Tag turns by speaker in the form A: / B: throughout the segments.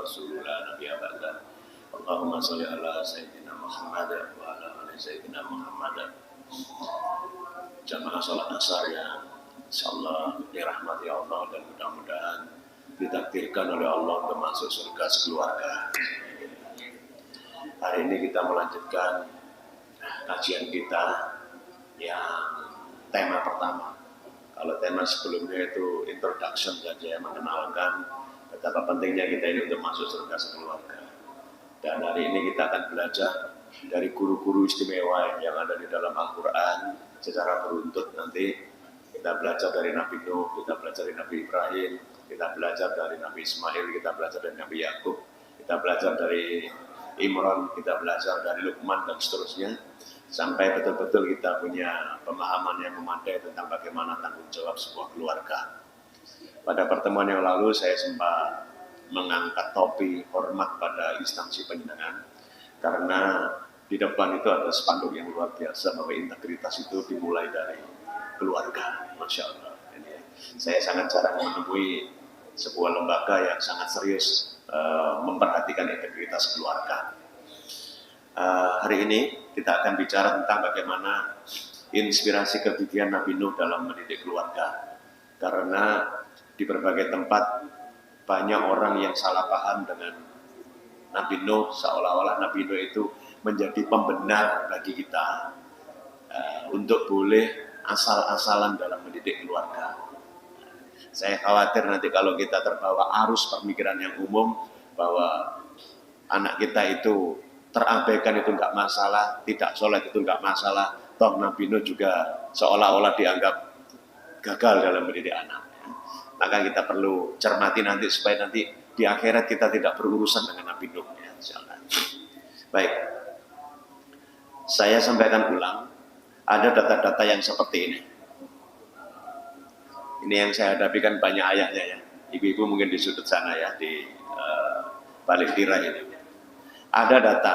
A: rasuluhu la nabiyya ba'da. Allahumma sholli ala sayyidina Muhammad wa ala ali sayyidina Muhammad. Jamaah salat asar yang insyaallah dirahmati Allah dan mudah-mudahan ditakdirkan oleh Allah untuk masuk surga sekeluarga. Hari ini kita melanjutkan kajian kita yang tema pertama. Kalau tema sebelumnya itu introduction saja, mengenalkan betapa pentingnya kita ini untuk masuk surga sekeluarga. Dan hari ini kita akan belajar dari guru-guru istimewa yang ada di dalam Al-Quran secara beruntut. Nanti kita belajar dari Nabi Nuh, kita belajar dari Nabi Ibrahim, kita belajar dari Nabi Ismail, kita belajar dari Nabi Yakub, kita belajar dari Imran, kita belajar dari Luqman dan seterusnya, sampai betul-betul kita punya pemahaman yang memadai tentang bagaimana tanggung jawab sebuah keluarga. Pada pertemuan yang lalu saya sempat mengangkat topi hormat pada instansi penjenengan, karena di depan itu ada spanduk yang luar biasa bahwa integritas itu dimulai dari keluarga. Masya Allah. Saya sangat jarang menemui sebuah lembaga yang sangat serius memperhatikan integritas keluarga. Hari ini kita akan bicara tentang bagaimana inspirasi kegigihan Nabi Nuh dalam mendidik keluarga. Karena di berbagai tempat banyak orang yang salah paham dengan Nabi Nuh, seolah-olah Nabi Nuh itu menjadi pembenar bagi kita untuk boleh asal-asalan dalam mendidik keluarga. Saya khawatir nanti kalau kita terbawa arus pemikiran yang umum bahwa anak kita itu terabaikan itu enggak masalah, tidak sholat itu enggak masalah, toh Nabi Nuh juga seolah-olah dianggap gagal dalam mendidik anak. Maka kita perlu cermati nanti supaya nanti di akhirat kita tidak berurusan dengan Nabi Nuh. Ya, insyaallah. Baik, saya sampaikan ulang, ada data-data yang seperti ini. Ini yang saya hadapi kan banyak ayahnya ya. Ibu-ibu mungkin di sudut sana ya, di balik tirai ini. Ada data,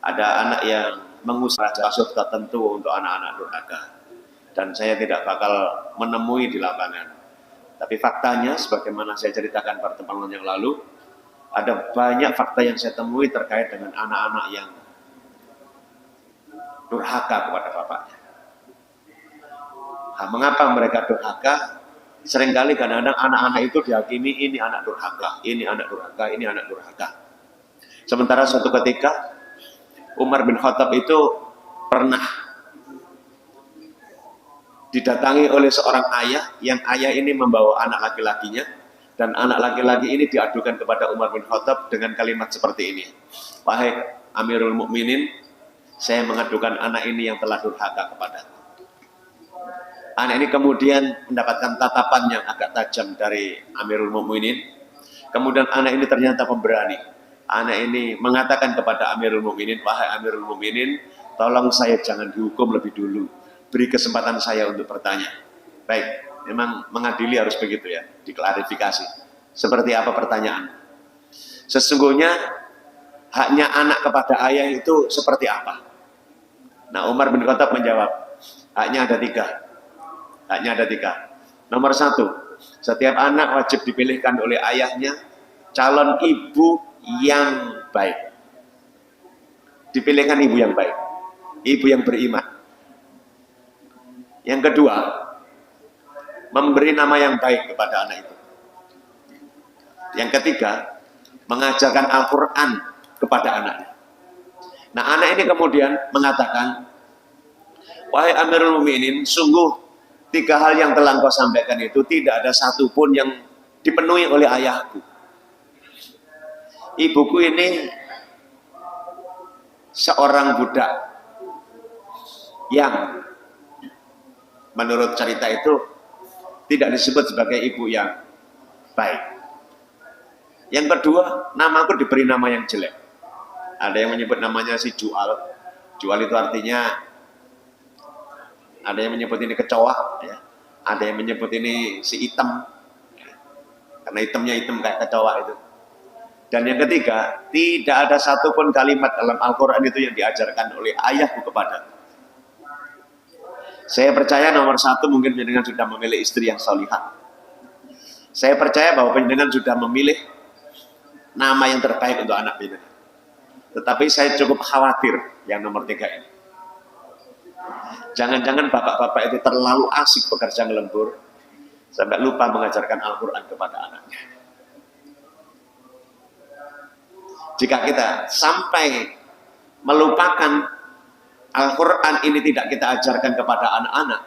A: ada anak yang mengusir kasus tertentu untuk anak-anak durhaka. Dan saya tidak bakal menemui di lapangan. Tapi faktanya, sebagaimana saya ceritakan pada pertemuan yang lalu, ada banyak fakta yang saya temui terkait dengan anak-anak yang durhaka kepada bapaknya. Nah, mengapa mereka durhaka? Seringkali kadang-kadang anak-anak itu dihakimi ini anak durhaka, ini anak durhaka, ini anak durhaka. Sementara suatu ketika Umar bin Khattab itu pernah didatangi oleh seorang ayah, yang ayah ini membawa anak laki-lakinya, dan anak laki-laki ini diadukan kepada Umar bin Khattab dengan kalimat seperti ini. Wahai Amirul Mukminin, saya mengadukan anak ini yang telah durhaka kepadaku. Anak ini kemudian mendapatkan tatapan yang agak tajam dari Amirul Mukminin. Kemudian anak ini ternyata pemberani. Anak ini mengatakan kepada Amirul Mukminin, wahai Amirul Mukminin, tolong saya jangan dihukum lebih dulu. Beri kesempatan saya untuk bertanya. Baik, memang mengadili harus begitu ya, diklarifikasi. Seperti apa pertanyaan? Sesungguhnya haknya anak kepada ayah itu seperti apa? Nah, Umar bin Khattab menjawab, haknya ada tiga. Haknya ada tiga. Nomor satu, setiap anak wajib dipilihkan oleh ayahnya calon ibu yang baik. Dipilihkan ibu yang baik, ibu yang beriman. Yang kedua, memberi nama yang baik kepada anak itu. Yang ketiga, mengajarkan Al-Quran kepada anaknya. Nah, anak ini kemudian mengatakan, wahai Amirul Mukminin, sungguh tiga hal yang telah engkau sampaikan itu tidak ada satupun yang dipenuhi oleh ayahku. Ibuku ini seorang budak yang menurut cerita itu tidak disebut sebagai ibu yang baik. Yang kedua, namaku diberi nama yang jelek. Ada yang menyebut namanya si Jual. Jual itu artinya, ada yang menyebut ini kecoa, ya. Ada yang menyebut ini si hitam, karena hitamnya hitam kayak kecoa itu. Dan yang ketiga, tidak ada satupun kalimat dalam Al-Quran itu yang diajarkan oleh ayahku kepadaku. Saya percaya nomor satu, mungkin penjenengan sudah memilih istri yang salihah. Saya percaya bahwa penjenengan sudah memilih nama yang terbaik untuk anak bina. Tetapi saya cukup khawatir yang nomor 3 ini. Jangan-jangan bapak-bapak itu terlalu asik bekerja ngelembur sampai lupa mengajarkan Al-Quran kepada anaknya. Jika kita sampai melupakan Al-Quran ini tidak kita ajarkan kepada anak-anak,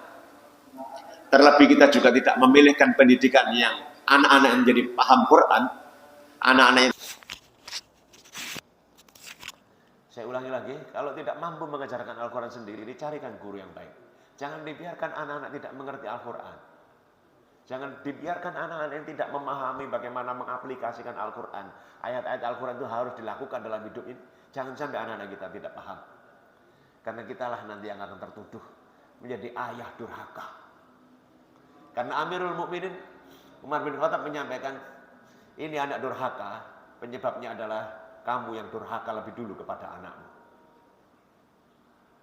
A: terlebih kita juga tidak memilihkan pendidikan yang anak-anak yang jadi paham Quran, anak-anak yang... Saya ulangi lagi, kalau tidak mampu mengajarkan Al-Quran sendiri, dicarikan guru yang baik. Jangan dibiarkan anak-anak tidak mengerti Al-Quran. Jangan dibiarkan anak-anak yang tidak memahami bagaimana mengaplikasikan Al-Quran. Ayat-ayat Al-Quran itu harus dilakukan dalam hidup ini. Jangan sampai anak-anak kita tidak paham. Karena kitalah nanti yang akan tertuduh menjadi ayah durhaka. Karena Amirul Mukminin Umar bin Khattab menyampaikan, ini anak durhaka, penyebabnya adalah kamu yang durhaka lebih dulu kepada anakmu.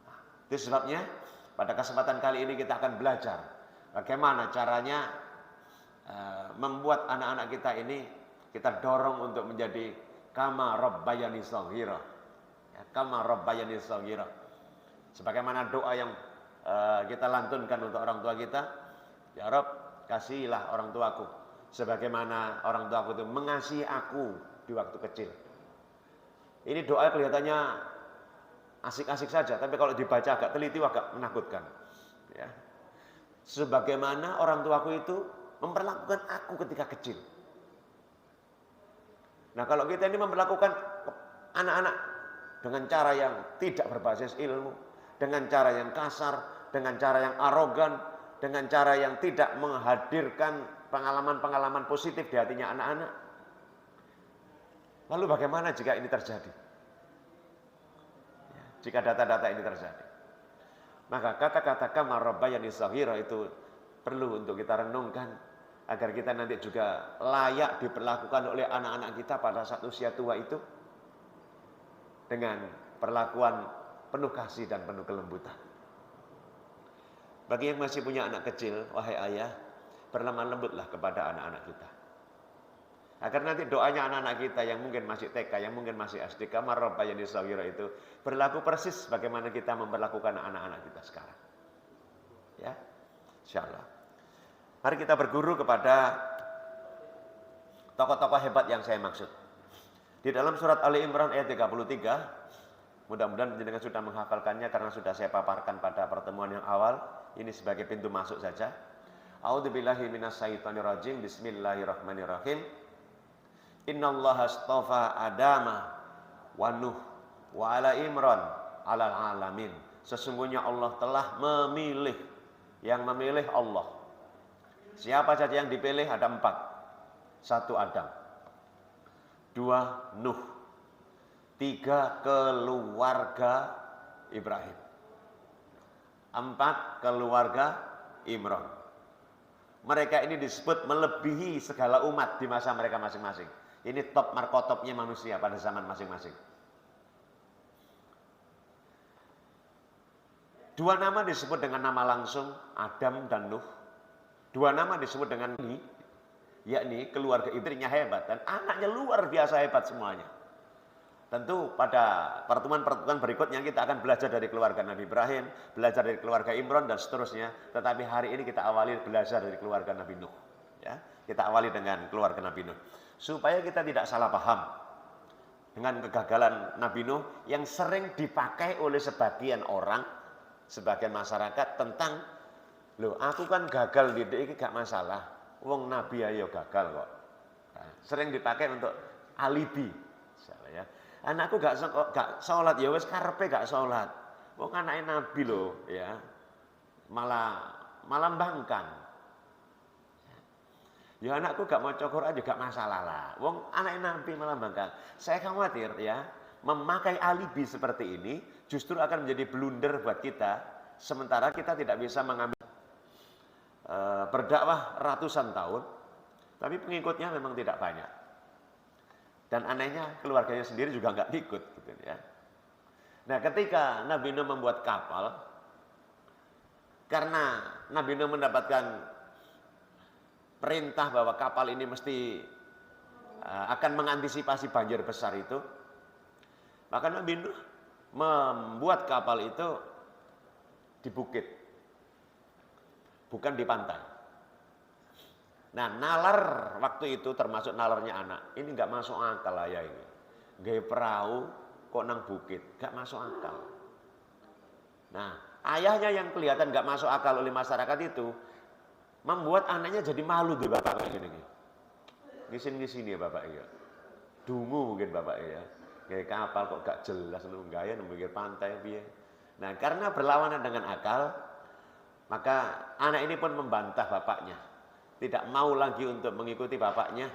A: Nah, itu sebabnya pada kesempatan kali ini kita akan belajar bagaimana caranya membuat anak-anak kita ini kita dorong untuk menjadi kama rabbayani shaghira. Ya, kama rabbayani shaghira. Sebagaimana doa yang kita lantunkan untuk orang tua kita, ya Rabb, kasihilah orang tuaku sebagaimana orang tuaku itu mengasihi aku di waktu kecil. Ini doa kelihatannya asik-asik saja, tapi kalau dibaca agak teliti, agak menakutkan. Ya. Sebagaimana orang tuaku itu memperlakukan aku ketika kecil. Nah, kalau kita ini memperlakukan anak-anak dengan cara yang tidak berbasis ilmu, dengan cara yang kasar, dengan cara yang arogan, dengan cara yang tidak menghadirkan pengalaman-pengalaman positif di hatinya anak-anak. Lalu bagaimana jika ini terjadi? Ya, jika data-data ini terjadi. Maka kata-kata kama rabbayani shaghira itu perlu untuk kita renungkan agar kita nanti juga layak diperlakukan oleh anak-anak kita pada saat usia tua itu dengan perlakuan penuh kasih dan penuh kelembutan. Bagi yang masih punya anak kecil, wahai ayah, berlemah lembutlah kepada anak-anak kita. Agar nanti doanya anak-anak kita yang mungkin masih TK, yang mungkin masih SD, kama rabbayani shaghira itu berlaku persis bagaimana kita memperlakukan anak-anak kita sekarang. Ya, insyaallah. Mari kita berguru kepada tokoh-tokoh hebat yang saya maksud. Di dalam surat Ali Imran ayat 33, mudah-mudahan jenengan sudah menghafalkannya karena sudah saya paparkan pada pertemuan yang awal. Ini sebagai pintu masuk saja. A'udzubillahi minasyaitonirrajim. Bismillahirrahmanirrahim. Innallaha astafa Adama wa Nuh wa ala Imran alal alamin. Sesungguhnya Allah telah memilih, yang memilih Allah. Siapa saja yang dipilih ada 4. 1 Adam, 2 Nuh, 3 keluarga Ibrahim, 4 keluarga Imran. Mereka ini disebut melebihi segala umat di masa mereka masing-masing. Ini top markotopnya manusia pada zaman masing-masing. 2 nama disebut dengan nama langsung, Adam dan Nuh. 2 nama disebut dengan ini, yakni keluarga istrinya hebat dan anaknya luar biasa hebat semuanya. Tentu pada pertemuan-pertemuan berikutnya kita akan belajar dari keluarga Nabi Ibrahim, belajar dari keluarga Imran dan seterusnya. Tetapi hari ini kita awali belajar dari keluarga Nabi Nuh. Ya, kita awali dengan keluarga Nabi Nuh supaya kita tidak salah paham dengan kegagalan Nabi Nuh yang sering dipakai oleh sebagian orang, sebagian masyarakat tentang, loh aku kan gagal didik ini gak masalah, wong Nabi ayo gagal kok. Nah, sering dipakai untuk alibi. Ya. Anakku gak sholat, ya wes karepe gak sholat. Wong anaknya Nabi loh, ya malah bangkang. Ya anakku gak mau Quran juga masalah lah. Wong anaknya Nabi malah bangkang. Saya khawatir ya memakai alibi seperti ini justru akan menjadi blunder buat kita. Sementara kita tidak bisa mengambil berdakwah ratusan tahun, tapi pengikutnya memang tidak banyak. Dan anehnya keluarganya sendiri juga nggak ikut, gitu ya. Nah, ketika Nabi Nuh membuat kapal, karena Nabi Nuh mendapatkan perintah bahwa kapal ini mesti
B: akan mengantisipasi banjir besar itu, maka Nabi Nuh membuat kapal itu di bukit, bukan di pantai. Nah, nalar waktu itu termasuk nalarnya anak. Ini nggak masuk akal ayah ini. Gaya perahu kok nang bukit, nggak masuk akal. Nah, ayahnya yang kelihatan nggak masuk akal oleh masyarakat itu membuat anaknya jadi malu di bapak kayak gini. Ngisin-ngisin ya bapak ya. Dungu mungkin bapak ya. Gaya kapal kok gak jelas gaya memikir pantai piye. Nah, karena berlawanan dengan akal, maka anak ini pun membantah bapaknya. Tidak mau lagi untuk mengikuti bapaknya.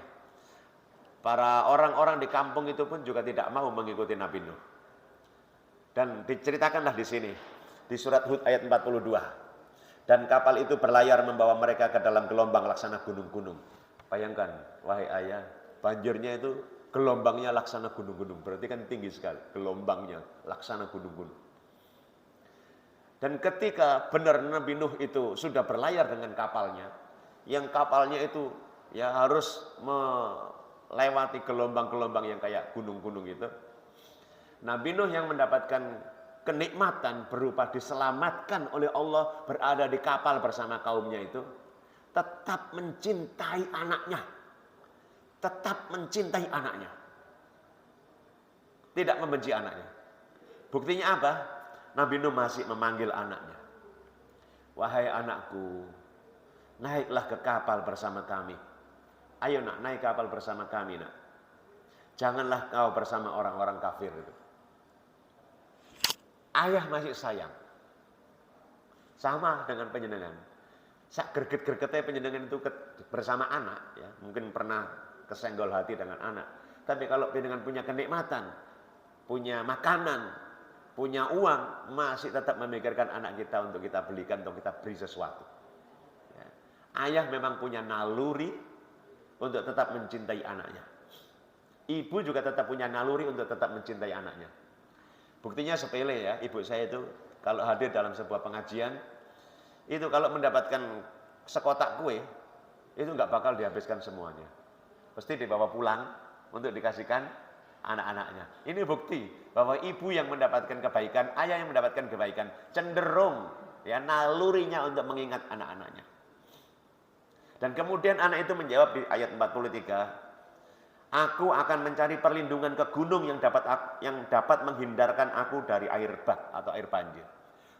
B: Para orang-orang di kampung itu pun juga tidak mau mengikuti Nabi Nuh. Dan diceritakanlah di sini, di surat Hud ayat 42. Dan kapal itu berlayar membawa mereka ke dalam gelombang laksana gunung-gunung. Bayangkan, wahai ayah, banjirnya itu gelombangnya laksana gunung-gunung. Berarti kan tinggi sekali, gelombangnya laksana gunung-gunung. Dan ketika benar Nabi Nuh itu sudah berlayar dengan kapalnya, yang kapalnya itu ya harus melewati gelombang-gelombang yang kayak gunung-gunung itu, Nabi Nuh yang mendapatkan kenikmatan berupa diselamatkan oleh Allah berada di kapal bersama kaumnya itu, tetap mencintai anaknya. Tetap mencintai anaknya. Tidak membenci anaknya. Buktinya apa? Nabi Nuh masih memanggil anaknya. Wahai anakku, naiklah ke kapal bersama kami. Ayo nak, naik kapal bersama kami nak. Janganlah kau bersama orang-orang kafir itu. Ayah masih sayang. Sama dengan penyenengan. Sak greget-gregetnya penyenengan itu bersama anak, ya, mungkin pernah kesenggol hati dengan anak. Tapi kalau penyenengan punya kenikmatan, punya makanan, punya uang, masih tetap memikirkan anak kita untuk kita belikan, untuk kita beri sesuatu. Ya. Ayah memang punya naluri untuk tetap mencintai anaknya. Ibu juga tetap punya naluri untuk tetap mencintai anaknya. Buktinya sepele ya, ibu saya itu kalau hadir dalam sebuah pengajian, itu kalau mendapatkan sekotak kue, itu nggak bakal dihabiskan semuanya. Pasti dibawa pulang untuk dikasihkan anak-anaknya. Ini bukti bahwa ibu yang mendapatkan kebaikan, ayah yang mendapatkan kebaikan, cenderung ya nalurinya untuk mengingat anak-anaknya. Dan kemudian anak itu menjawab di ayat 43, aku akan mencari perlindungan ke gunung yang dapat menghindarkan aku dari air bah atau air banjir.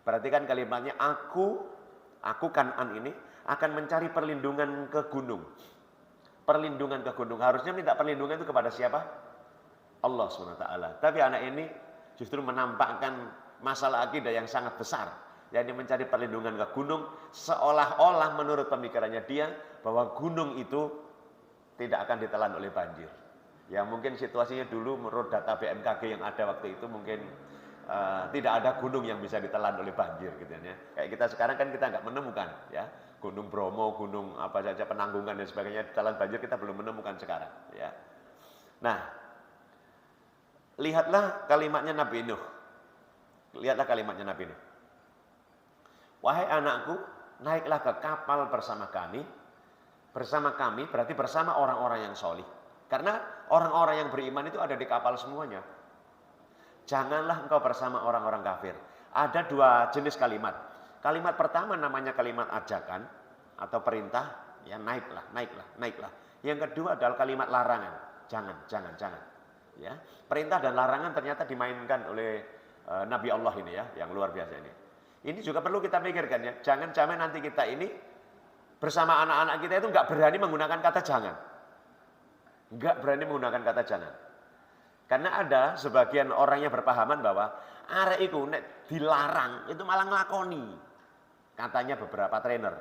B: Perhatikan kalimatnya, aku Kan'an ini akan mencari perlindungan ke gunung. Perlindungan ke gunung. Harusnya minta perlindungan itu kepada siapa? Allah SWT. Tapi anak ini justru menampakkan masalah akidah yang sangat besar. Jadi mencari perlindungan ke gunung, seolah-olah menurut pemikirannya dia bahwa gunung itu tidak akan ditelan oleh banjir. Ya mungkin situasinya dulu menurut data BMKG yang ada waktu itu mungkin tidak ada gunung yang bisa ditelan oleh banjir gitu ya. Kayak kita sekarang kan kita nggak menemukan ya. Gunung Bromo, gunung apa saja Penanggungan dan sebagainya ditelan banjir kita belum menemukan sekarang ya. Nah, lihatlah kalimatnya Nabi Nuh. Lihatlah kalimatnya Nabi Nuh. Wahai anakku, naiklah ke kapal bersama kami. Bersama kami berarti bersama orang-orang yang solih. Karena orang-orang yang beriman itu ada di kapal semuanya. Janganlah engkau bersama orang-orang kafir. Ada dua jenis kalimat. Kalimat pertama namanya kalimat ajakan atau perintah, ya naiklah, naiklah, naiklah. Yang kedua adalah kalimat larangan. Jangan, jangan, jangan. Ya, perintah dan larangan ternyata dimainkan oleh Nabi Allah ini ya, yang luar biasa ini. Ini juga perlu kita pikirkan ya. Jangan-jangan nanti kita ini bersama anak-anak kita itu nggak berani menggunakan kata jangan. Nggak berani menggunakan kata jangan. Karena ada sebagian orang yang berpahaman bahwa arek itu nek dilarang itu malah ngelakoni. Katanya beberapa trainer.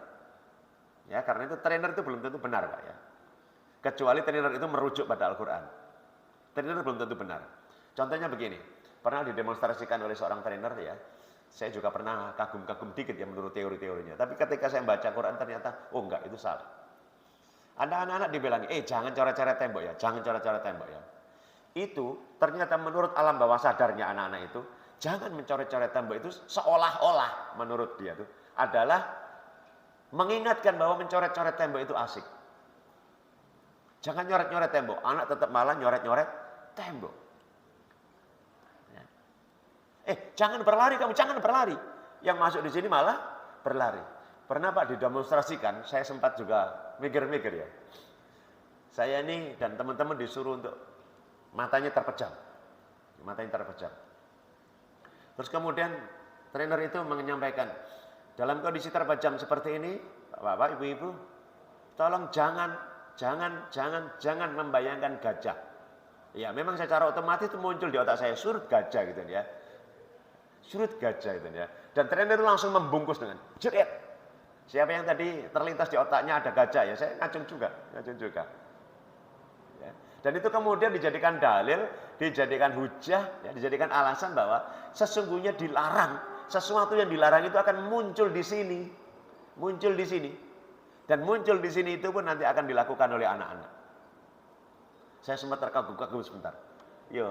B: Ya, karena itu trainer itu belum tentu benar, Pak ya. Kecuali trainer itu merujuk pada Al-Qur'an. Trainer belum tentu benar. Contohnya begini, pernah didemonstrasikan oleh seorang trainer ya. Saya juga pernah kagum-kagum dikit ya menurut teori-teorinya. Tapi ketika saya baca Quran ternyata, oh enggak, itu salah. Ada anak-anak dibilang, jangan coret-coret tembok ya, jangan coret-coret tembok ya. Itu ternyata menurut alam bawah sadarnya anak-anak itu, jangan mencoret-coret tembok itu seolah-olah menurut dia itu adalah mengingatkan bahwa mencoret-coret tembok itu asik. Jangan nyoret-nyoret tembok. Anak tetap malah nyoret-nyoret tembok. Ya. Jangan berlari kamu, jangan berlari. Yang masuk di sini malah berlari. Pernah Pak didemonstrasikan, saya sempat juga mikir-mikir ya. Saya ini dan teman-teman disuruh untuk matanya terpejam. Matanya terpejam. Terus kemudian trainer itu menyampaikan, dalam kondisi terpejam seperti ini, Bapak, Ibu-ibu, tolong jangan membayangkan gajah. Ya, memang secara otomatis itu muncul di otak saya surut gajah gitu ya. Surut gajah gitu ya. Dan trainer itu langsung membungkus dengan jerit. Siapa yang tadi terlintas di otaknya ada gajah ya, saya ngacung juga. Ya. Dan itu kemudian dijadikan dalil, dijadikan hujah, ya, dijadikan alasan bahwa sesungguhnya dilarang, sesuatu yang dilarang itu akan muncul di sini. Muncul di sini. Dan muncul di sini itu pun nanti akan dilakukan oleh anak-anak. Saya sempat terkagum-kagum sebentar. Yo,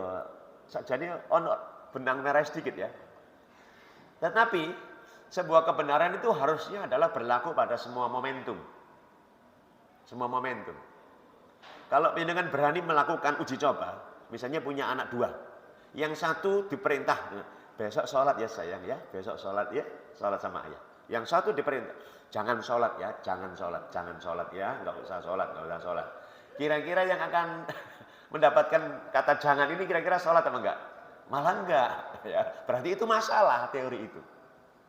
B: jadi ono benang merah sedikit ya. Tetapi sebuah kebenaran itu harusnya adalah berlaku pada semua momentum. Semua momentum. Kalau panjenengan berani melakukan uji coba, misalnya punya anak 2. Yang satu diperintah, besok sholat ya sayang ya, besok sholat ya, sholat sama ayah. Yang satu diperintah, jangan sholat ya, jangan sholat ya, nggak usah sholat. Kira-kira yang akan mendapatkan kata jangan ini kira-kira sholat apa enggak? Malah enggak. Ya. Berarti itu masalah teori itu.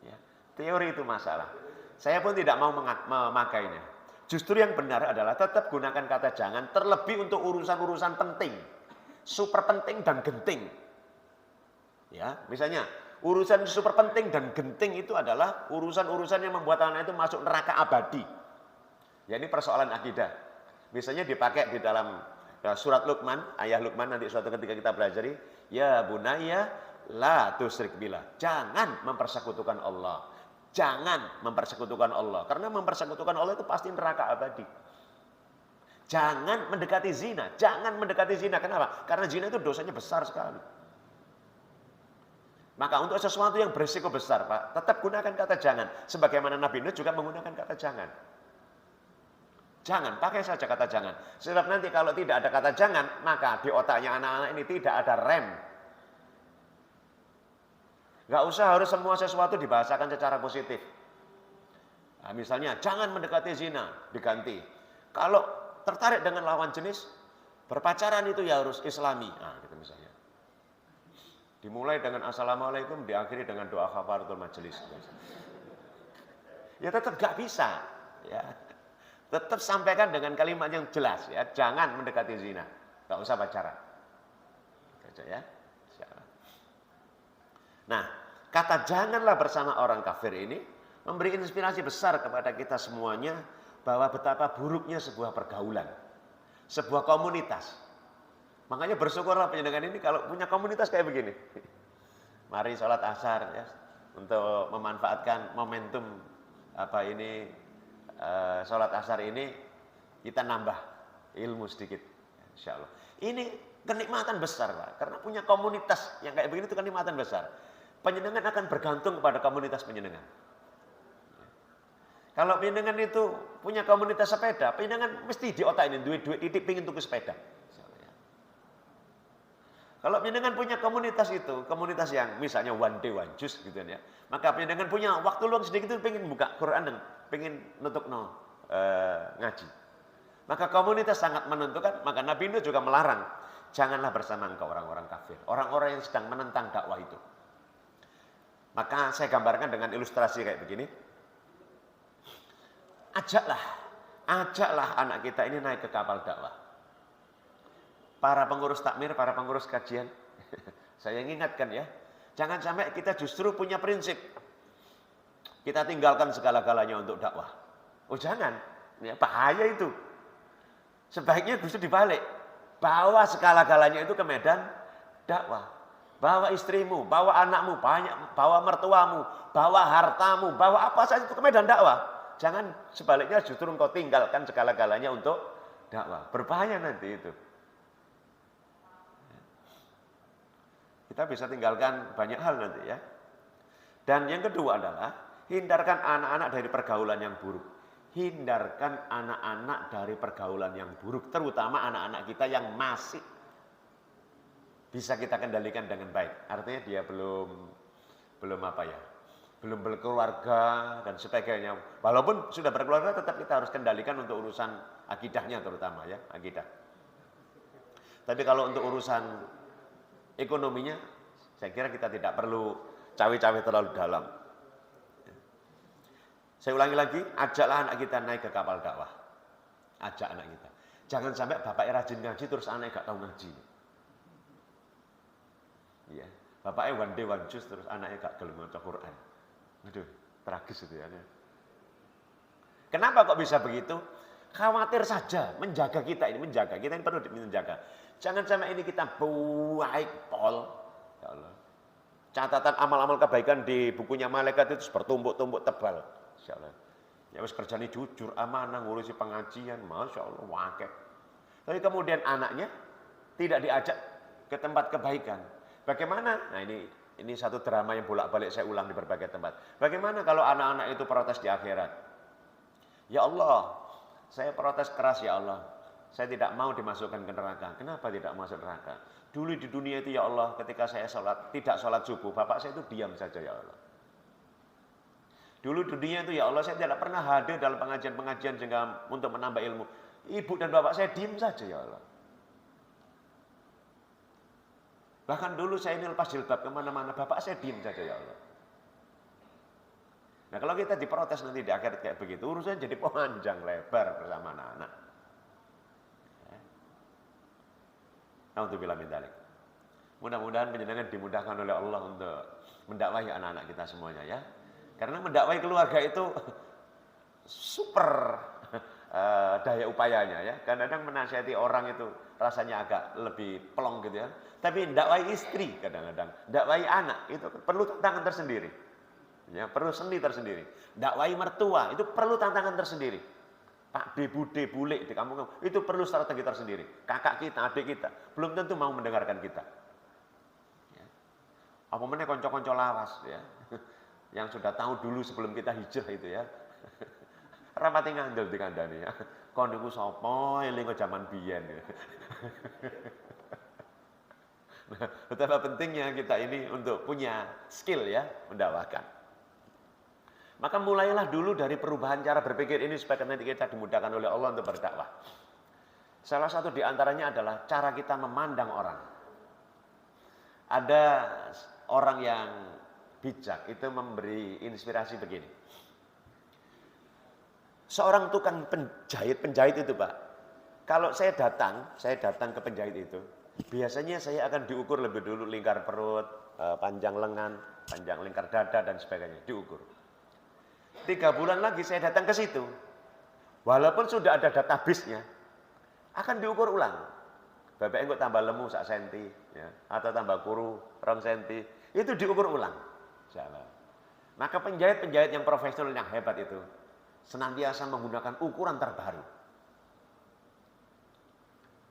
B: Ya. Teori itu masalah. Saya pun tidak mau memakainya. Justru yang benar adalah tetap gunakan kata jangan, terlebih untuk urusan-urusan penting, super penting dan genting. Ya, misalnya urusan super penting dan genting itu adalah urusan-urusan yang membuat anak itu masuk neraka abadi. Ya, ini persoalan akidah. Misalnya dipakai di dalam surat Luqman, ayah Luqman nanti suatu ketika kita pelajari, ya bunayya la tusyrik billah. Jangan mempersekutukan Allah. Jangan mempersekutukan Allah. Karena mempersekutukan Allah itu pasti neraka abadi. Jangan mendekati zina. Jangan mendekati zina. Kenapa? Karena zina itu dosanya besar sekali. Maka untuk sesuatu yang berisiko besar, Pak, tetap gunakan kata jangan. Sebagaimana Nabi Nuh juga menggunakan kata jangan. Jangan, pakai saja kata jangan. Sebab nanti kalau tidak ada kata jangan, maka di otaknya anak-anak ini tidak ada rem. Gak usah harus semua sesuatu dibahasakan secara positif. Nah, misalnya, jangan mendekati zina, diganti. Kalau tertarik dengan lawan jenis, berpacaran itu ya harus islami. Nah, gitu misalnya. Dimulai dengan assalamualaikum, diakhiri dengan doa kafaratul majelis. Ya tetap gak bisa. Ya. Tetap sampaikan dengan kalimat yang jelas. Ya. Jangan mendekati zina. Gak usah pacaran. Gitu ya. Nah, kata janganlah bersama orang kafir ini memberi inspirasi besar kepada kita semuanya bahwa betapa buruknya sebuah pergaulan, sebuah komunitas. Makanya bersyukurlah penjenengan ini kalau punya komunitas kayak begini. Mari sholat asar ya, untuk memanfaatkan momentum sholat asar ini kita nambah ilmu sedikit, insya Allah. Ini kenikmatan besar Pak, karena punya komunitas yang kayak begini itu kenikmatan besar. Penjenengan akan bergantung kepada komunitas penjenengan. Kalau penjenengan itu punya komunitas sepeda, penjenengan mesti di otak ini duit titik pingin tuku sepeda. Kalau penjenengan punya komunitas itu, komunitas yang misalnya one day one juice gitu ya, maka penjenengan punya waktu luang sedikit itu pengen buka Quran dan pengen nutukno ngaji. Maka komunitas sangat menentukan, maka Nabi Nuh juga melarang, janganlah bersama engkau orang-orang kafir, orang-orang yang sedang menentang dakwah itu. Maka saya gambarkan dengan ilustrasi kayak begini. Ajaklah anak kita ini naik ke kapal dakwah. Para pengurus takmir, para pengurus kajian, saya ingatkan ya, jangan sampai kita justru punya prinsip, kita tinggalkan segala-galanya untuk dakwah. Oh jangan, ya, bahaya itu. Sebaiknya justru dibalik, bawa segala-galanya itu ke medan dakwah. Bawa istrimu, bawa anakmu, bawa mertuamu, bawa hartamu, bawa apa saja itu ke medan dakwah. Jangan sebaliknya justru engkau tinggalkan segala-galanya untuk dakwah. Berbahaya nanti itu. Kita bisa tinggalkan banyak hal nanti ya. Dan yang kedua adalah hindarkan anak-anak dari pergaulan yang buruk. hindarkan anak-anak dari pergaulan yang buruk, terutama anak-anak kita yang masih bisa kita kendalikan dengan baik. Artinya dia belum berkeluarga dan sebagainya. Walaupun sudah berkeluarga, tetap kita harus kendalikan untuk urusan akidahnya, terutama ya, akidah. Tapi kalau untuk urusan ekonominya, saya kira kita tidak perlu cawe-cawe terlalu dalam. Saya ulangi lagi, ajaklah anak kita naik ke kapal dakwah. Ajak anak kita. Jangan sampai bapaknya rajin ngaji terus anaknya gak tahu ngaji. Ya, bapaknya one day one juice terus anaknya gak gelem maca Quran. Aduh, tragis itu ya. Kenapa kok bisa begitu? Khawatir saja menjaga kita ini perlu menjaga. Jangan sampai ini kita baik pol. Ya Allah. Catatan amal-amal kebaikan di bukunya malaikat itu bertumpuk-tumpuk tebal. Insyaallah. Ya wis kerjane jujur, amanah, ngurusi pengajian, Masya Allah, wakil. Tapi kemudian anaknya tidak diajak ke tempat kebaikan. Bagaimana? Nah ini satu drama yang bolak-balik saya ulang di berbagai tempat. Bagaimana kalau anak-anak itu protes di akhirat? Ya Allah, saya protes keras ya Allah. Saya tidak mau dimasukkan ke neraka. Kenapa tidak masuk neraka? Dulu di dunia itu ya Allah, ketika saya tidak sholat subuh, bapak saya itu diam saja ya Allah. Dulu di dunia itu ya Allah, saya tidak pernah hadir dalam pengajian-pengajian sehingga untuk menambah ilmu. Ibu dan bapak saya diam saja ya Allah. Bahkan dulu saya ini lepas jilbab kemana-mana, bapak saya diam saja ya Allah. Nah kalau kita diprotes nanti di akhirat kayak begitu, urusan jadi panjang lebar bersama anak-anak. Alhamdulillah min dzalik. Mudah-mudahan penjenengan dimudahkan oleh Allah untuk mendakwahi anak-anak kita semuanya ya. Karena mendakwahi keluarga itu super daya upayanya ya. Kadang-kadang menasihati orang itu rasanya agak lebih pelong gitu ya. Tapi dakwahi istri kadang-kadang, dakwahi anak itu perlu tantangan tersendiri. Ya, perlu seni tersendiri. Dakwahi mertua itu perlu tantangan tersendiri. Pak D, Bude, Bule di kampung itu perlu strategi tersendiri. Kakak kita, adik kita belum tentu mau mendengarkan kita. Ya. Apa meneh konco-konco lawas ya. Yang sudah tahu dulu sebelum kita hijrah itu ya. Rapati ngandel dikandani ya. Kon niku sapa eling jaman biyen ya. Nah, betapa pentingnya kita ini untuk punya skill ya mendakwakan. Maka mulailah dulu dari perubahan cara berpikir ini supaya nanti kita dimudahkan oleh Allah untuk berdakwah. Salah satu di antaranya adalah cara kita memandang orang. Ada orang yang bijak itu memberi inspirasi begini. Seorang tukang penjahit itu Pak, kalau saya datang ke penjahit itu, biasanya saya akan diukur lebih dulu lingkar perut, panjang lengan, panjang lingkar dada dan sebagainya, diukur. 3 bulan lagi saya datang ke situ, walaupun sudah ada database-nya, akan diukur ulang. Bapak engko tambah lemu 1 senti, ya, atau tambah kuru 2 senti, itu diukur ulang. Insyaallah. Maka penjahit-penjahit yang profesional yang hebat itu senantiasa menggunakan ukuran terbaru.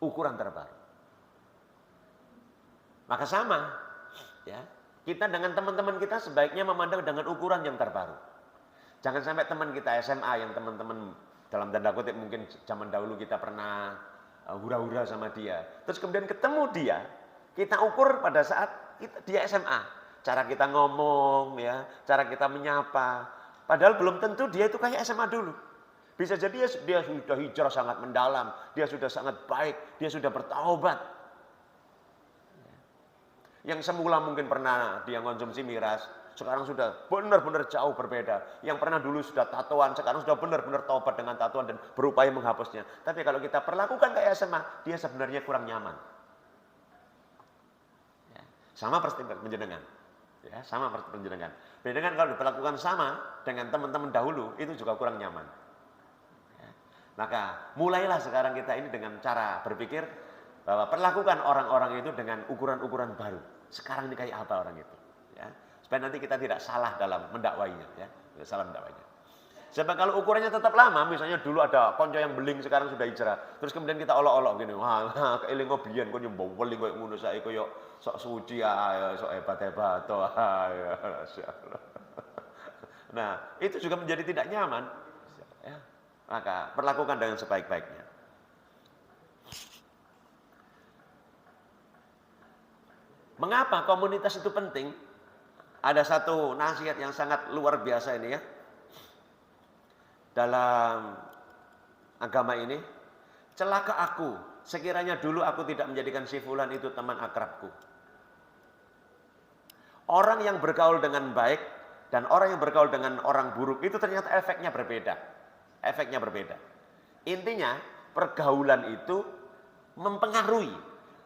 B: Ukuran terbaru. Maka sama, ya, kita dengan teman-teman kita sebaiknya memandang dengan ukuran yang terbaru. Jangan sampai teman kita SMA yang teman-teman dalam tanda kutip mungkin zaman dahulu kita pernah hura-hura sama dia. Terus kemudian ketemu dia, kita ukur pada saat dia SMA. Cara kita ngomong, ya, cara kita menyapa. Padahal belum tentu dia itu kayak SMA dulu. Bisa jadi dia sudah hijrah sangat mendalam, dia sudah sangat baik, dia sudah bertaubat. Yang semula mungkin pernah dia konsumsi miras, sekarang sudah benar-benar jauh berbeda. Yang pernah dulu sudah tatoan, sekarang sudah benar-benar taubat dengan tatoan dan berupaya menghapusnya. Tapi kalau kita perlakukan kayak SMA, dia sebenarnya kurang nyaman. Ya, sama persis penjenengan. Ya, sama penjenengan. Penjenengan kalau diperlakukan sama dengan teman-teman dahulu, itu juga kurang nyaman. Ya, maka mulailah sekarang kita ini dengan cara berpikir bahwa perlakukan orang-orang itu dengan ukuran-ukuran baru. Sekarang ini kayak apa orang itu? Ya, supaya nanti kita tidak salah dalam mendakwainya, ya, tidak salah mendakwainya. Sebab kalau ukurannya tetap lama, misalnya dulu ada konco yang beling sekarang sudah hijrah, terus kemudian kita olok-olok gini, wah, keeling biyen kon nyembah weling koyo ngono saiki koyo sok suci ya, sok hebat-hebat toh. Ya, nah, itu juga menjadi tidak nyaman. Ya. Maka perlakukan dengan sebaik-baiknya. Mengapa komunitas itu penting? Ada satu nasihat yang sangat luar biasa ini ya. Dalam agama ini, celaka aku, sekiranya dulu aku tidak menjadikan si fulan itu teman akrabku. Orang yang bergaul dengan baik dan orang yang bergaul dengan orang buruk itu ternyata efeknya berbeda. Efeknya berbeda. Intinya, pergaulan itu mempengaruhi.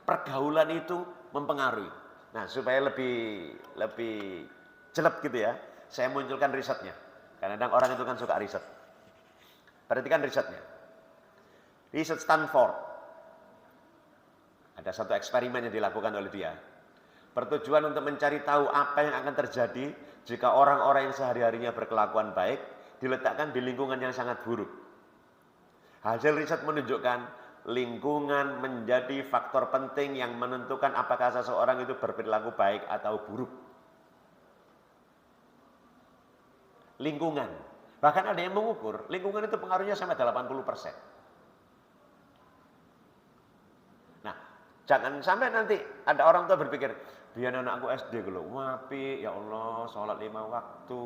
B: Pergaulan itu mempengaruhi. Nah, supaya lebih jelek gitu ya, saya munculkan risetnya. Kadang-kadang orang itu kan suka riset. Perhatikan risetnya. Riset Stanford. Ada satu eksperimen yang dilakukan oleh dia. Bertujuan untuk mencari tahu apa yang akan terjadi jika orang-orang yang sehari-harinya berkelakuan baik diletakkan di lingkungan yang sangat buruk. Hasil riset menunjukkan lingkungan menjadi faktor penting yang menentukan apakah seseorang itu berperilaku baik atau buruk. Lingkungan. Bahkan ada yang mengukur, lingkungan itu pengaruhnya sampai 80%. Nah, jangan sampai nanti ada orang tua berpikir, biar anakku SD gitu, wapi, ya Allah, sholat 5 waktu,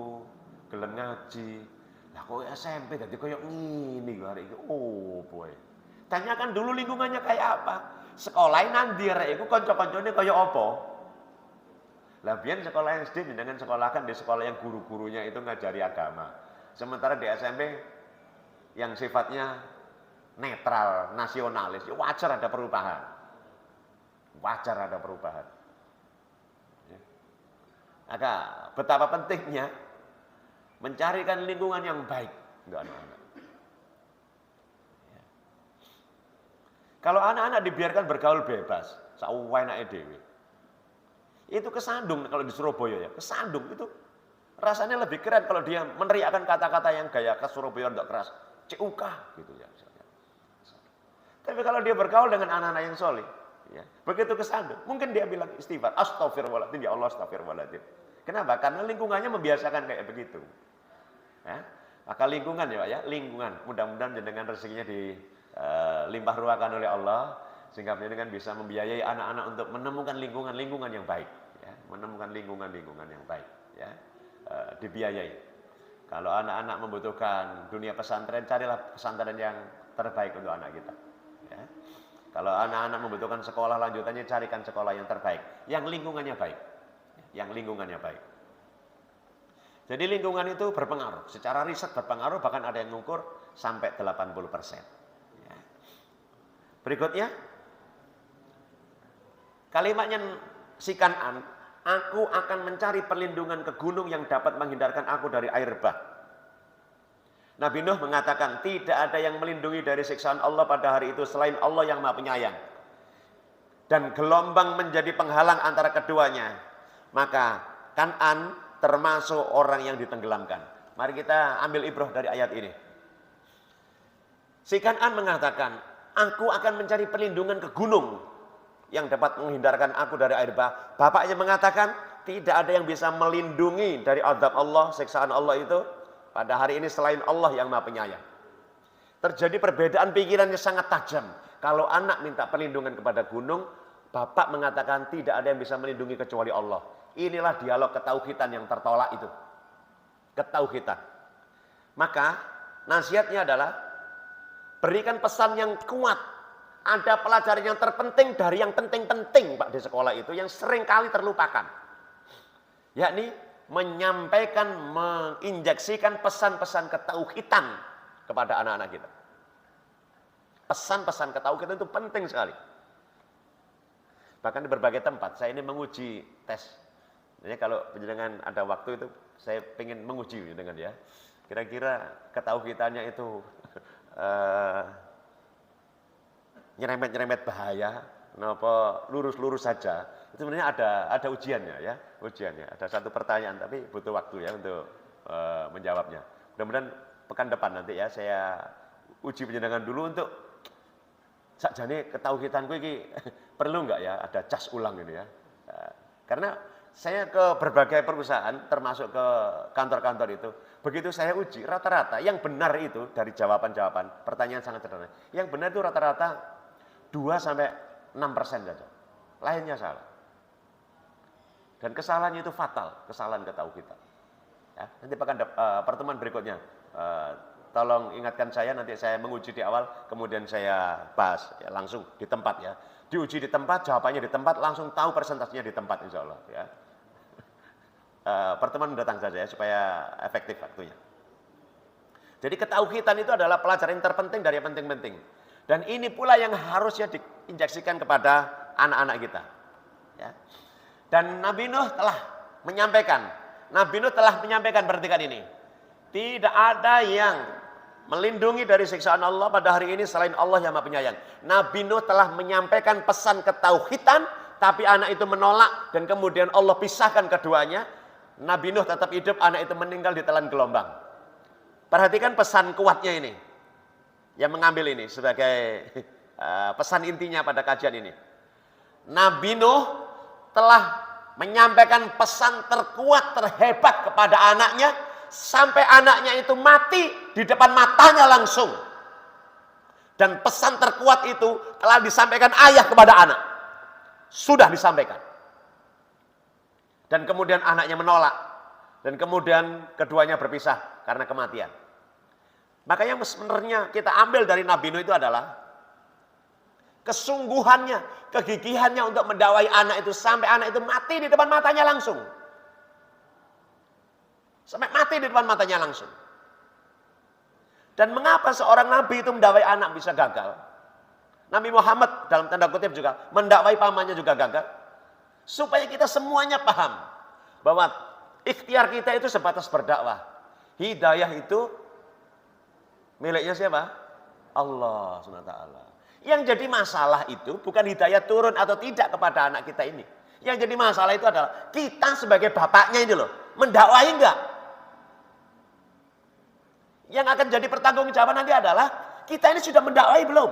B: gelem ngaji. Lah kok SMP dadi koyo ngene hari iki. Oh boy. Tanyakan dulu lingkungannya kayak apa. Sekolahin nanti rek iku kanca-kancane kaya apa? Lah biyen sekolah SD jenengan sekolahkan di sekolah yang guru-gurunya itu ngajari agama. Sementara di SMP yang sifatnya netral, nasionalis, ya wajar ada perubahan. Wajar ada perubahan. Ya. Maka betapa pentingnya mencarikan lingkungan yang baik untuk anak-anak. Kalau anak-anak dibiarkan bergaul bebas, sauwai enake dhewe. Itu kesandung kalau di Surabaya ya, kesandung itu rasanya lebih keren kalau dia meneriakkan kata-kata yang gaya ke Surabaya enggak keras, CUK gitu ya. Tapi kalau dia bergaul dengan anak-anak yang soleh, ya, begitu kesandung, mungkin dia bilang istighfar, astagfirullahaladzim, ya Allah astagfirullahaladzim. Kenapa? Karena lingkungannya membiasakan kayak begitu. Ya, maka lingkungan ya Pak ya, lingkungan. Mudah-mudahan jenengan rezekinya dilimpah ruahkan oleh Allah sehingga jenengan bisa membiayai anak-anak untuk menemukan lingkungan-lingkungan yang baik, ya, menemukan lingkungan-lingkungan yang baik, ya, dibiayai. Kalau anak-anak membutuhkan dunia pesantren, carilah pesantren yang terbaik untuk anak kita. Ya. Kalau anak-anak membutuhkan sekolah lanjutannya, carikan sekolah yang terbaik, yang lingkungannya baik, yang lingkungannya baik. Jadi lingkungan itu berpengaruh, secara riset berpengaruh, bahkan ada yang mengukur sampai 80%. Ya. Berikutnya, kalimatnya si Kan'an, aku akan mencari perlindungan ke gunung yang dapat menghindarkan aku dari air bah. Nabi Nuh mengatakan, tidak ada yang melindungi dari siksaan Allah pada hari itu selain Allah yang Maha Penyayang. Dan gelombang menjadi penghalang antara keduanya. Maka Kan'an termasuk orang yang ditenggelamkan. Mari kita ambil ibrah dari ayat ini. Si Kan'an mengatakan, aku akan mencari perlindungan ke gunung yang dapat menghindarkan aku dari air bah. Bapaknya mengatakan, tidak ada yang bisa melindungi dari azab Allah, siksaan Allah itu pada hari ini selain Allah yang Maha Penyayang. Terjadi perbedaan pikirannya sangat tajam. Kalau anak minta perlindungan kepada gunung, bapak mengatakan tidak ada yang bisa melindungi kecuali Allah. Inilah dialog ketauhidan yang tertolak itu. Ketauhidan. Maka nasihatnya adalah berikan pesan yang kuat. Ada pelajaran yang terpenting dari yang penting-penting Pak di sekolah itu yang sering kali terlupakan. Yakni menyampaikan, menginjeksikan pesan-pesan ketauhidan kepada anak-anak kita. Pesan-pesan ketauhidan itu penting sekali. Bahkan di berbagai tempat, saya ini menguji tes. Jadi kalau penjenengan ada waktu itu, saya ingin menguji dengan ya. Kira-kira ketauhidannya itu nyerempet-nyerempet bahaya, kenapa lurus-lurus saja. Itu sebenarnya ada ujiannya ya, ujiannya. Ada satu pertanyaan tapi butuh waktu ya untuk menjawabnya. Mudah-mudahan pekan depan nanti ya saya uji penjenengan dulu untuk sakjane ketauhidanku ini perlu enggak ya ada cas ulang ini ya. Karena Saya ke berbagai perusahaan, termasuk ke kantor-kantor itu. Begitu saya uji, rata-rata yang benar itu dari jawaban-jawaban, pertanyaan sangat sederhana. Yang benar itu rata-rata 2-6% saja. Lainnya salah. Dan kesalahannya itu fatal, kesalahan ketauhidan. Ya, nanti pada pertemuan berikutnya, tolong ingatkan saya, nanti saya menguji di awal, kemudian saya bahas ya, langsung di tempat ya. Diuji di tempat, jawabannya di tempat, langsung tahu presentasinya di tempat insya Allah. Ya. Pertemuan mendatang saja ya, supaya efektif waktunya. Jadi ketauhidan itu adalah pelajaran yang terpenting dari yang penting-penting. Dan ini pula yang harusnya diinjeksikan kepada anak-anak kita. Ya. Dan Nabi Nuh telah menyampaikan, perhatikan ini. Tidak ada yang melindungi dari siksaan Allah pada hari ini selain Allah yang Maha Penyayang. Nabi Nuh telah menyampaikan pesan ketauhidan, tapi anak itu menolak dan kemudian Allah pisahkan keduanya. Nabi Nuh tetap hidup, anak itu meninggal di telan gelombang. Perhatikan pesan kuatnya ini, yang mengambil ini sebagai pesan intinya pada kajian ini. Nabi Nuh telah menyampaikan pesan terkuat, terhebat kepada anaknya, sampai anaknya itu mati di depan matanya langsung. Dan pesan terkuat itu telah disampaikan ayah kepada anak. Sudah disampaikan. Dan kemudian anaknya menolak. Dan kemudian keduanya berpisah karena kematian. Makanya sebenarnya kita ambil dari Nabi Nuh itu adalah kesungguhannya, kegigihannya untuk mendakwai anak itu sampai anak itu mati di depan matanya langsung. Sampai mati di depan matanya langsung. Dan mengapa seorang nabi itu mendakwai anak bisa gagal? Nabi Muhammad dalam tanda kutip juga mendakwai pamannya juga gagal. Supaya kita semuanya paham bahwa ikhtiar kita itu sebatas berdakwah. Hidayah itu miliknya siapa? Allah SWT. Yang jadi masalah itu bukan hidayah turun atau tidak kepada anak kita ini. Yang jadi masalah itu adalah kita sebagai bapaknya ini loh, mendakwai enggak? Yang akan jadi pertanggungjawaban nanti adalah kita ini sudah mendakwai belum?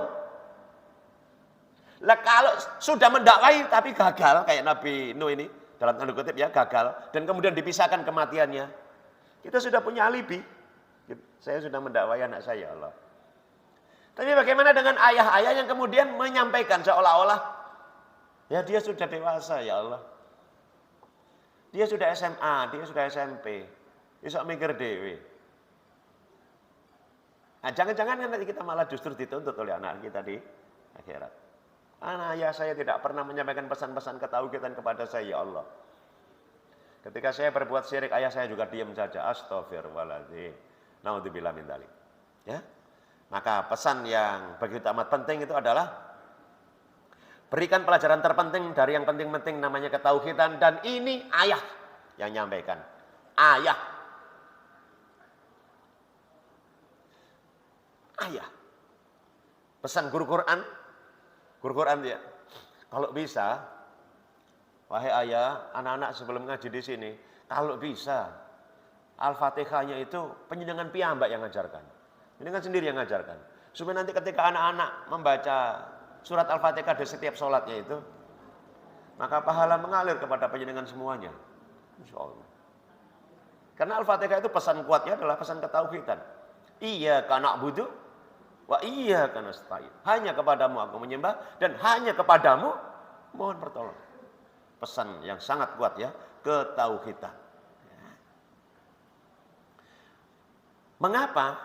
B: Lah kalau sudah mendakwai tapi gagal kayak Nabi Nuh ini dalam tanda kutip ya gagal dan kemudian dipisahkan kematiannya, kita sudah punya alibi. Saya sudah mendakwai anak saya, Allah. Tapi bagaimana dengan ayah-ayah yang kemudian menyampaikan seolah-olah ya dia sudah dewasa ya Allah. Dia sudah SMA, dia sudah SMP. Besok mikir dewe. Nah, jangan-jangan nanti kita malah justru dituntut oleh anak kita di akhirat. Anak ayah saya tidak pernah menyampaikan pesan-pesan ketauhidan kepada saya, ya Allah. Ketika saya berbuat syirik, ayah saya juga diam saja. Astaghfirullahaladzim. Naudzubillah min dzalik. Ya. Maka pesan yang begitu amat penting itu adalah berikan pelajaran terpenting dari yang penting-penting namanya ketauhidan, dan ini ayah yang nyampaikan. Ayah. Pesan guru Quran dia. Kalau bisa, wahai ayah, anak-anak sebelum ngaji di sini, kalau bisa Al-Fatihahnya itu penjenengan piyambak yang ngajarkan. Penjenengan sendiri yang ngajarkan. Supaya nanti ketika anak-anak membaca surat Al-Fatihah di setiap sholatnya itu, maka pahala mengalir kepada penjenengan semuanya. Insyaallah. Karena Al-Fatihah itu pesan kuatnya adalah pesan ketauhidan. Iyyaka na'budu wa iyyaka nasta'in. Hanya kepadamu aku menyembah dan hanya kepadamu mohon pertolongan. Pesan yang sangat kuat ya, ketauhidan. Mengapa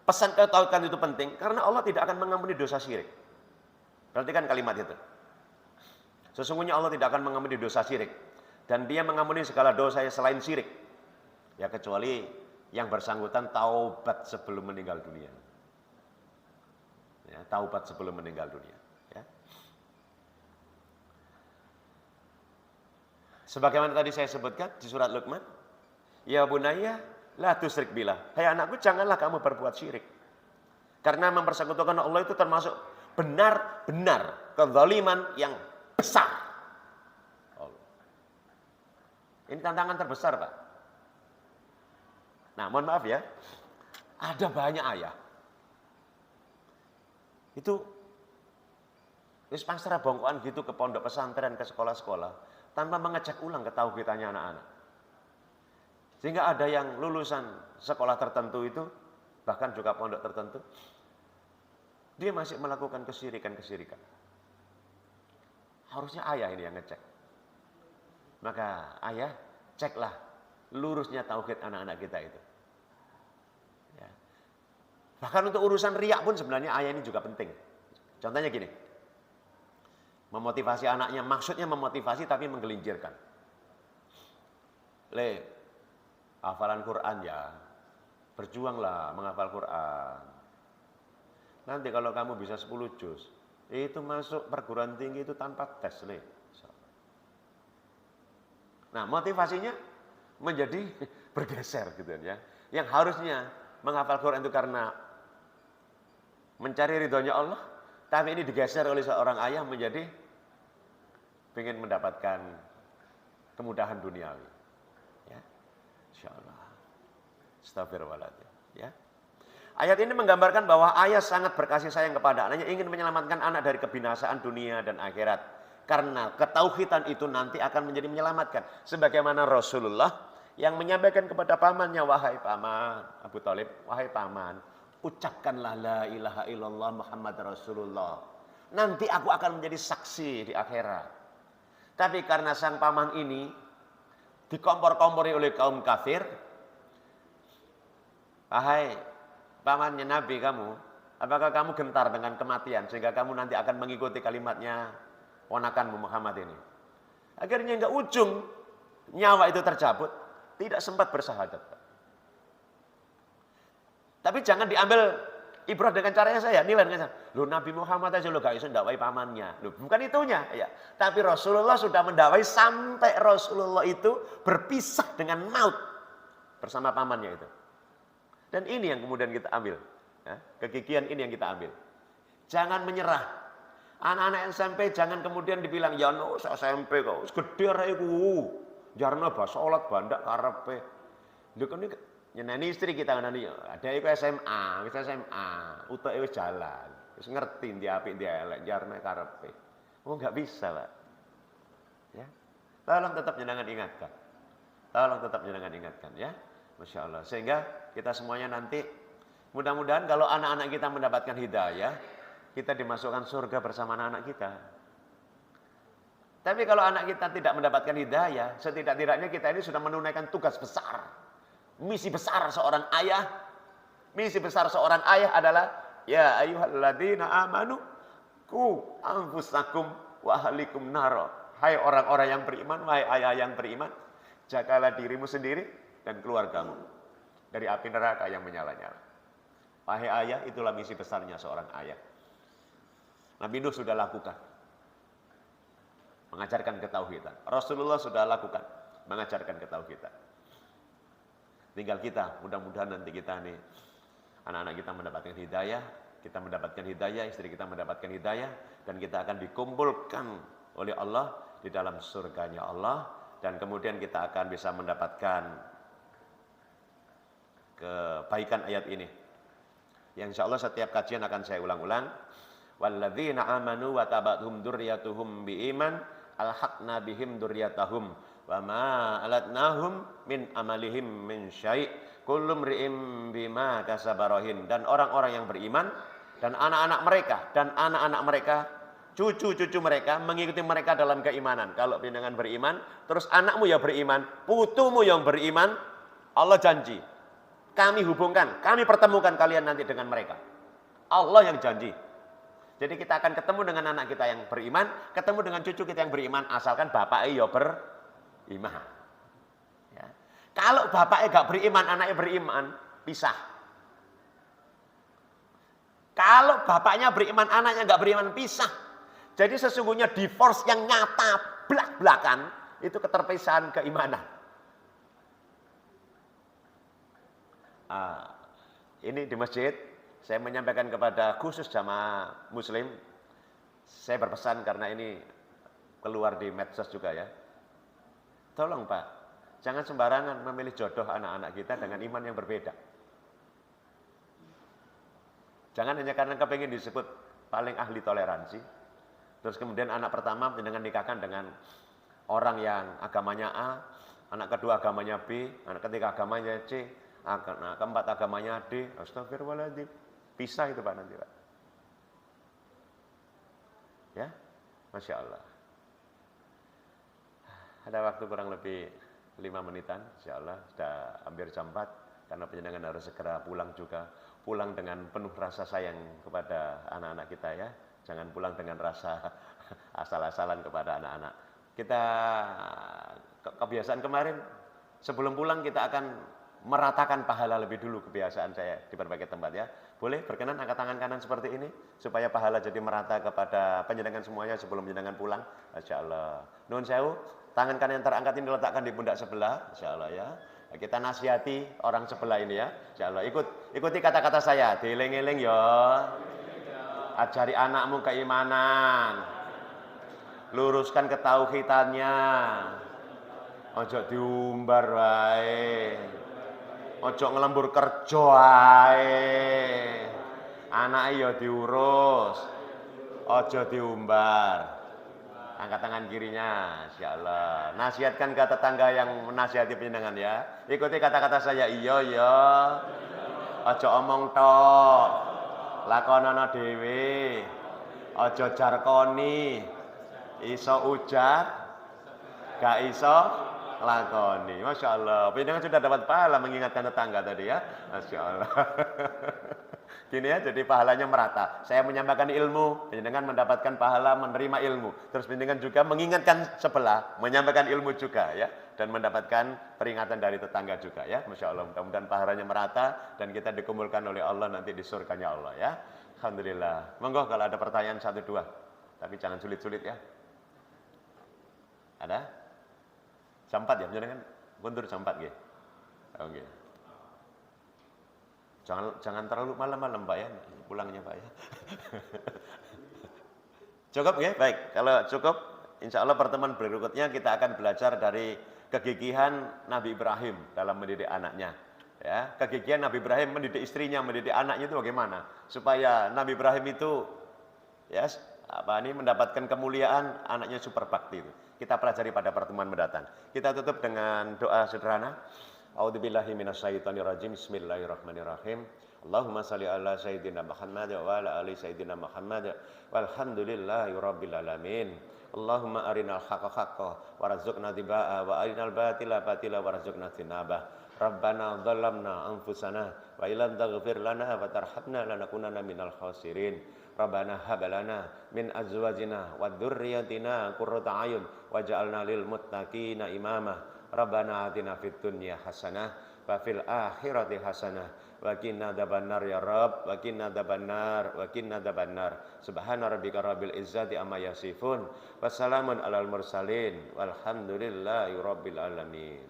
B: pesan ketauhidan itu penting? Karena Allah tidak akan mengampuni dosa syirik. Perhatikan kalimat itu. Sesungguhnya Allah tidak akan mengampuni dosa syirik, dan Dia mengampuni segala dosa yang selain syirik. Ya kecuali yang bersangkutan taubat sebelum meninggal dunia. Ya, taubat sebelum meninggal dunia. Ya. Sebagaimana tadi saya sebutkan di surat Luqman, ya bunayya la tusyrik billah. Hai anakku, janganlah kamu berbuat syirik. Karena mempersekutukan Allah itu termasuk benar-benar kezaliman yang besar. Ini tantangan terbesar, Pak. Nah, mohon maaf ya. Ada banyak ayah itu wis pasrah bongkoan gitu ke pondok pesantren, ke sekolah-sekolah. tanpa mengecek ulang ketauhidannya anak-anak. Sehingga ada yang lulusan sekolah tertentu itu, bahkan juga pondok tertentu, dia masih melakukan kesirikan-kesirikan. Harusnya ayah ini yang ngecek. Maka ayah, ceklah lurusnya tauhid anak-anak kita itu. Ya. Bahkan untuk urusan riak pun sebenarnya ayah ini juga penting. Contohnya gini, memotivasi anaknya, maksudnya memotivasi tapi menggelincirkan. Hafalan Quran ya, berjuanglah menghafal Quran. Nanti kalau kamu bisa 10 juz, itu masuk perguruan tinggi itu tanpa tes, Nah, motivasinya menjadi bergeser gitu ya. Yang harusnya menghafal Quran itu karena mencari ridhonya Allah, tapi ini digeser oleh seorang ayah menjadi ingin mendapatkan kemudahan duniawi. Ya. Insyaallah. Astagfirullahaladzim. Ya. Ayat ini menggambarkan bahwa ayah sangat berkasih sayang kepada anaknya, ingin menyelamatkan anak dari kebinasaan dunia dan akhirat. Karena ketauhidan itu nanti akan menjadi menyelamatkan. Sebagaimana Rasulullah yang menyampaikan kepada pamannya, wahai paman, Abu Thalib, wahai paman, ucapkanlah la ilaha illallah Muhammad Rasulullah. Nanti aku akan menjadi saksi di akhirat. Tapi karena sang paman ini dikompor-kompori oleh kaum kafir, wahai pamannya Nabi kamu, apakah kamu gentar dengan kematian sehingga kamu nanti akan mengikuti kalimatnya ponakanmu Muhammad ini? Akhirnya enggak ujung nyawa itu tercabut, tidak sempat bersahadat. Tapi jangan diambil ibrah dengan caranya saya, nilai dengan saya. Loh Nabi Muhammad aja lo gak bisa mendakwai pamannya. Loh, bukan itunya ya. Tapi Rasulullah sudah mendakwai sampai Rasulullah itu berpisah dengan maut bersama pamannya itu. Dan ini yang kemudian kita ambil. Ya, kegigihan ini yang kita ambil. Jangan menyerah. Anak-anak SMP jangan kemudian dibilang, ya no, SMP kok, gede raiku. Jarno bah sholat bandak karepe. Lho kan nyeneni istri kita kan ada iku SMA, wis SMA, utuke wis jalan. Wis ngerti ndi apik ndi elek, jarno karepe. Oh enggak bisa, Pak. Ya. Tolong tetap jenengan ingatkan. Tolong tetap jenengan ingatkan ya. Masya Allah. Sehingga kita semuanya nanti mudah-mudahan kalau anak-anak kita mendapatkan hidayah, kita dimasukkan surga bersama anak-anak kita. Tapi kalau anak kita tidak mendapatkan hidayah, setidak-tidaknya kita ini sudah menunaikan tugas besar. Misi besar seorang ayah. Misi besar seorang ayah adalah, ya ayyuhalladzina amanu ku anfusakum wa ahlikum naro. Hai orang-orang yang beriman, wahai ayah yang beriman, jagalah dirimu sendiri dan keluargamu dari api neraka yang menyala-nyala. Wahai ayah, itulah misi besarnya seorang ayah. Nabi Nuh sudah lakukan, mengajarkan ketauhidan. Rasulullah sudah lakukan, mengajarkan ketauhidan. Tinggal kita, mudah-mudahan nanti kita nih, anak-anak kita mendapatkan hidayah, kita mendapatkan hidayah, istri kita mendapatkan hidayah, dan kita akan dikumpulkan oleh Allah di dalam surganya Allah, dan kemudian kita akan bisa mendapatkan kebaikan ayat ini. Yang insya Allah setiap kajian akan saya ulang-ulang. Walladzina amanu wa tabathum dzurriyyatuhum biiman alhaqna bihim dzurriyyatahum wa ma alatnahum min amalihim min syai' kullu mri'im bima kasabarahin. Dan orang-orang yang beriman dan anak-anak mereka cucu-cucu mereka mengikuti mereka dalam keimanan. Kalau dengan beriman, terus anakmu yang beriman, putumu yang beriman, Allah janji, kami hubungkan, kami pertemukan kalian nanti dengan mereka. Allah yang janji. Jadi kita akan ketemu dengan anak kita yang beriman, ketemu dengan cucu kita yang beriman, asalkan bapaknya ya beriman. Ya. Kalau bapaknya gak beriman, anaknya beriman, pisah. Kalau bapaknya beriman, anaknya gak beriman, pisah. Jadi sesungguhnya divorce yang nyata, belak-belakan, itu keterpisahan keimanan. Ini di masjid, saya menyampaikan kepada khusus jamaah muslim, saya berpesan karena ini keluar di medsos juga ya. Tolong Pak, jangan sembarangan memilih jodoh anak-anak kita dengan iman yang berbeda. Jangan hanya karena kepingin disebut paling ahli toleransi, terus kemudian anak pertama dengan nikahkan dengan orang yang agamanya A, anak kedua agamanya B, anak ketiga agamanya C, anak keempat agamanya D. Astagfirullahaladzim. Pisah itu Pak nanti Pak. Ya, Masya Allah. Ada waktu kurang lebih 5 menitan, Insya Allah sudah hampir jam 4 karena penjenengan harus segera pulang juga. Pulang dengan penuh rasa sayang kepada anak-anak kita ya. Jangan pulang dengan rasa asal-asalan kepada anak-anak. Kita kebiasaan kemarin sebelum pulang kita akan meratakan pahala lebih dulu, kebiasaan saya di berbagai tempat ya. Boleh berkenan angkat tangan kanan seperti ini supaya pahala jadi merata kepada penjenengan semuanya sebelum penjenengan pulang. Insyaallah. Nuwun sewu, tangan kanan yang terangkat ini diletakkan di pundak sebelah, insyaallah ya. Kita nasihati orang sebelah ini ya. Insyaallah ikuti kata-kata saya, dieling-eling ya. Ajari anakmu keimanan. Luruskan ketauhidannya. Ojo diumbar wae. Ojo ngelembur kerja wae. Anake ya diurus. Ojo diumbar. Angkat tangan kirinya, insyaallah. Nasihatkan ke tetangga yang menasihati penjenengan ya. Ikuti kata-kata saya, iya ya. Ojo omong tok. Lakonana dhewe. Ojo jarkoni. Iso ujar, gak iso lakoni. Masya Allah. Penjenengan sudah dapat pahala mengingatkan tetangga tadi ya. Masya Allah. Gini ya, jadi pahalanya merata. Saya menyampaikan ilmu, penjenengan mendapatkan pahala menerima ilmu. Terus penjenengan juga mengingatkan sebelah, menyampaikan ilmu juga ya, dan mendapatkan peringatan dari tetangga juga ya. Masya Allah. Mudah-mudahan pahalanya merata dan kita dikumpulkan oleh Allah nanti di surganya Allah ya. Alhamdulillah. Monggo kalau ada pertanyaan 1, 2, tapi jangan sulit-sulit ya. Ada? Jam 4 ya, penjenengan mundur jam 4 nggih. Oke. Jangan terlalu malam-malam Pak ya, pulangnya Pak ya. Cukup ya? Baik, kalau cukup insya Allah pertemuan berikutnya kita akan belajar dari kegigihan Nabi Ibrahim dalam mendidik anaknya. Ya, kegigihan Nabi Ibrahim mendidik istrinya, mendidik anaknya itu bagaimana? Supaya Nabi Ibrahim itu ya mendapatkan kemuliaan, anaknya super bakti itu. Kita pelajari pada pertemuan mendatang. Kita tutup dengan doa sederhana. A'udzubillahi minasyaitonirrajim. Bismillahirrahmanirrahim. Allahumma shalli ala sayyidina Muhammad wa ala ali sayyidina Muhammad. Walhamdulillahirabbil alamin. Allahumma arinal haqqa haqqan warzuqna tibaa wa arinal batila batila warzuqna tinabah. Rabbana dhalamna anfusana wa illam taghfir lana wa tarhamna lanakunanna minal khasirin. Rabbana hab lana min azwajina wa dzurriyyatina qurrata a'yun waj'alna lil muttaqina imama. Rabbana atina fid dunya hasanah wa fil akhirati hasanah wa qina adzabannar ya Rabb wa qina adzabannar. Subhana rabbika rabbil izzati amma yasifun wa salamun alal mursalin walhamdulillahi rabbil alamin.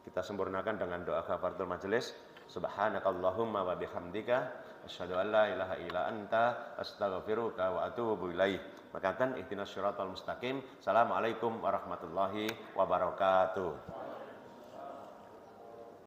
B: Kita sempurnakan dengan doa kafaratul majelis. Subhanakallahumma wa bihamdika asyhadu an la ilaha illa anta astaghfiruka wa atubu ilaik. Makakan ihdinas syiratal mustaqim. Assalamualaikum warahmatullahi wabarakatuh.